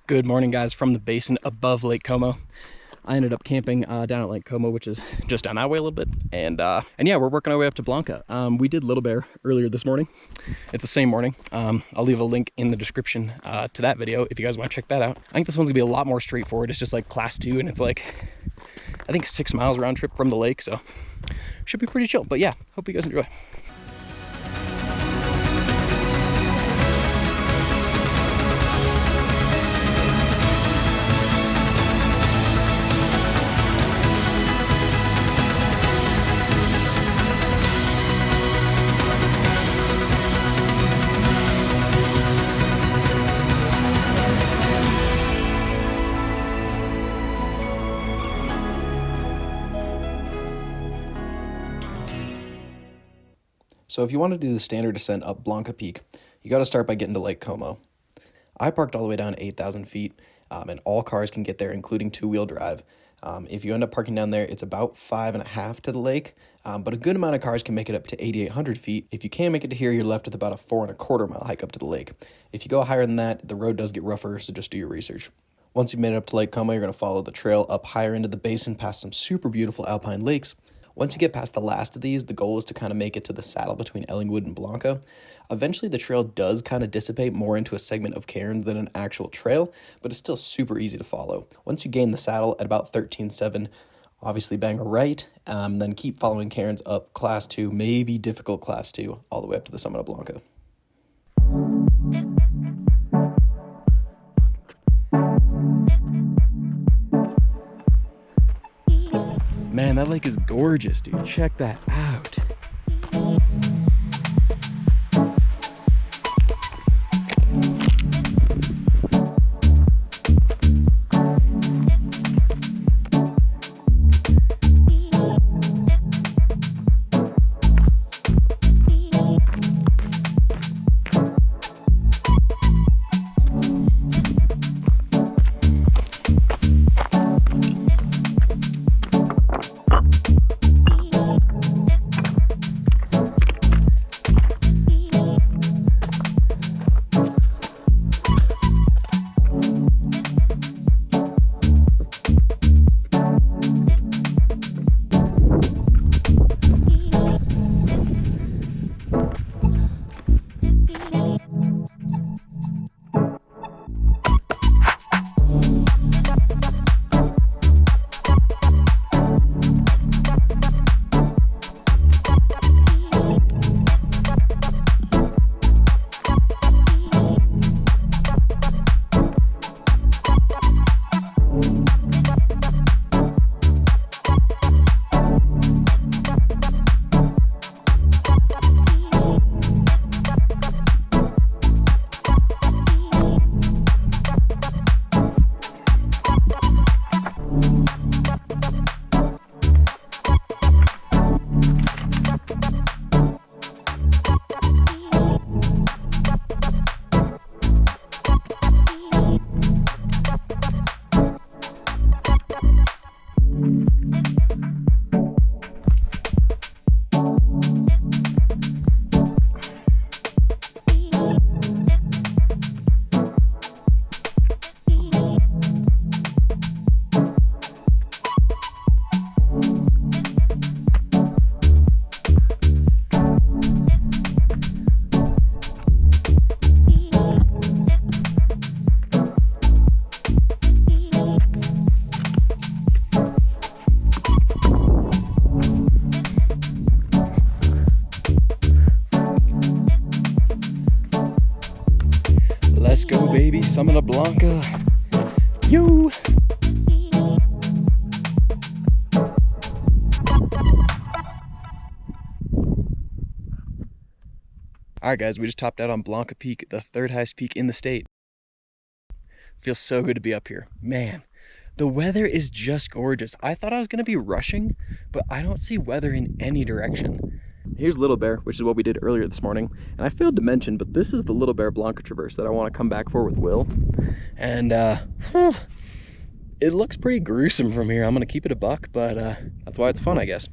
Good morning, guys, from the basin above Lake Como. I ended up camping down at Lake Como, which is just down that way a little bit, and yeah, we're working our way up to Blanca. We did Little Bear earlier this morning. It's the same morning. I'll leave a link in the description to that video if you guys want to check that out. I think this one's gonna be a lot more straightforward. It's just like class 2, and it's like, I think 6 miles round trip from the lake, so should be pretty chill. But yeah, hope you guys enjoy. So if you want to do the standard descent up Blanca Peak, you got to start by getting to Lake Como. I parked all the way down 8,000 feet, and all cars can get there, including two-wheel drive. If you end up parking down there, it's about 5.5 to the lake, but a good amount of cars can make it up to 8,800 feet. If you can't make it to here, you're left with about a 4.25 mile hike up to the lake. If you go higher than that, the road does get rougher, so just do your research. Once you've made it up to Lake Como, you're going to follow the trail up higher into the basin past some super beautiful alpine lakes. Once you get past the last of these, the goal is to kind of make it to the saddle between Ellingwood and Blanca. Eventually, the trail does kind of dissipate more into a segment of cairn than an actual trail, but it's still super easy to follow. Once you gain the saddle at about 13.7, obviously bang a right, then keep following cairns up class 2, maybe difficult class 2, all the way up to the summit of Blanca. Man, that lake is gorgeous, dude. Check that out. Let's go, baby. Summit of Blanca. Yo! Alright, guys, we just topped out on Blanca Peak, the third highest peak in the state. Feels so good to be up here. Man, the weather is just gorgeous. I thought I was going to be rushing, but I don't see weather in any direction. Here's Little Bear, which is what we did earlier this morning. And I failed to mention, but this is the Little Bear Blanca Traverse that I want to come back for with Will. And it looks pretty gruesome from here. I'm going to keep it a buck, but that's why it's fun, I guess.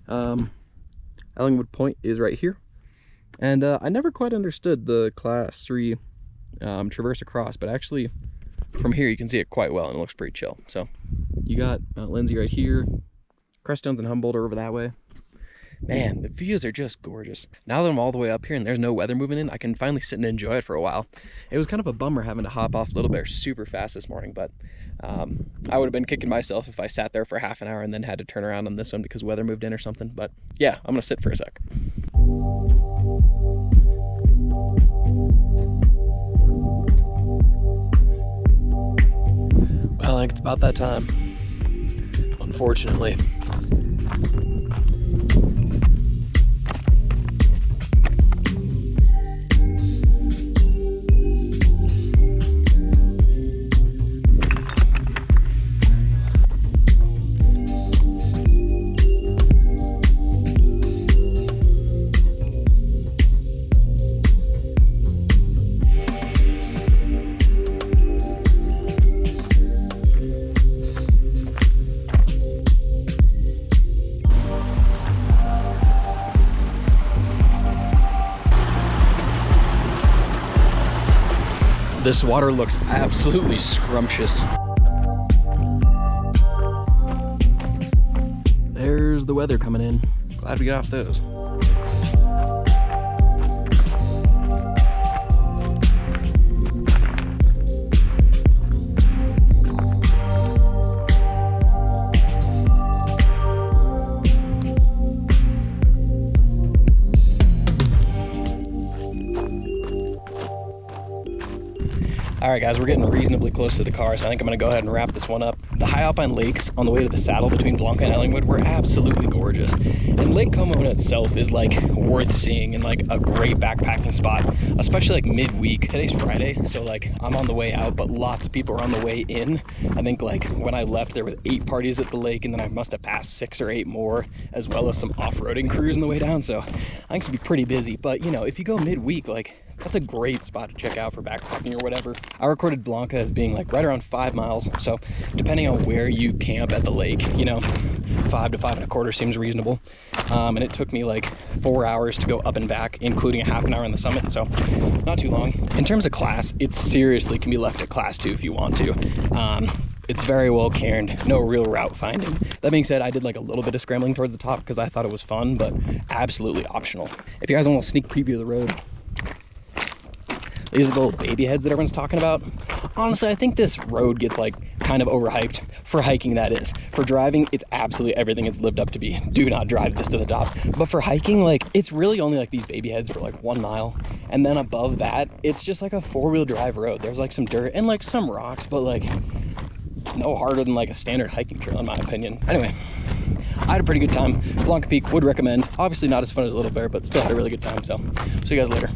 Ellingwood Point is right here. And I never quite understood the class 3 traverse across, but actually from here you can see it quite well and it looks pretty chill. So you got Mount Lindsay right here, Creststones and Humboldt are over that way. Man, the views are just gorgeous. Now that I'm all the way up here and there's no weather moving in, I can finally sit and enjoy it for a while. It was kind of a bummer having to hop off Little Bear super fast this morning, but I would have been kicking myself if I sat there for half an hour and then had to turn around on this one because weather moved in or something. But yeah, I'm gonna sit for a sec. Well, I think it's about that time, unfortunately. This water looks absolutely scrumptious. There's the weather coming in. Glad we got off those. All right, guys, we're getting reasonably close to the car, so I think I'm gonna go ahead and wrap this one up. The high alpine lakes on the way to the saddle between Blanca and Ellingwood were absolutely gorgeous. And Lake Como in itself is like worth seeing and like a great backpacking spot, especially like midweek. Today's Friday, so like I'm on the way out, but lots of people are on the way in. I think like when I left, there was 8 parties at the lake, and then I must have passed 6 or 8 more, as well as some off-roading crews on the way down. So I think it's gonna be pretty busy, but you know, if you go midweek, like that's a great spot to check out for backpacking or whatever. I recorded Blanca as being like right around 5 miles. So depending on where you camp at the lake, you know, 5 to 5 1/4 seems reasonable. And it took me like 4 hours to go up and back, including a half an hour on the summit. So not too long. In terms of class, it seriously can be left at class 2 if you want to. It's very well cairned, no real route finding. That being said, I did like a little bit of scrambling towards the top because I thought it was fun, but absolutely optional. If you guys want a sneak preview of the road, these are the little baby heads that everyone's talking about. Honestly, I think this road gets like kind of overhyped. For hiking, that is. For driving, it's absolutely everything it's lived up to be. Do not drive this to the top. But for hiking, like it's really only like these baby heads for like 1 mile. And then above that, it's just like a 4-wheel drive road. There's like some dirt and like some rocks, but like no harder than like a standard hiking trail in my opinion. Anyway, I had a pretty good time. Blanca Peak, would recommend. Obviously not as fun as Little Bear, but still had a really good time. So see you guys later.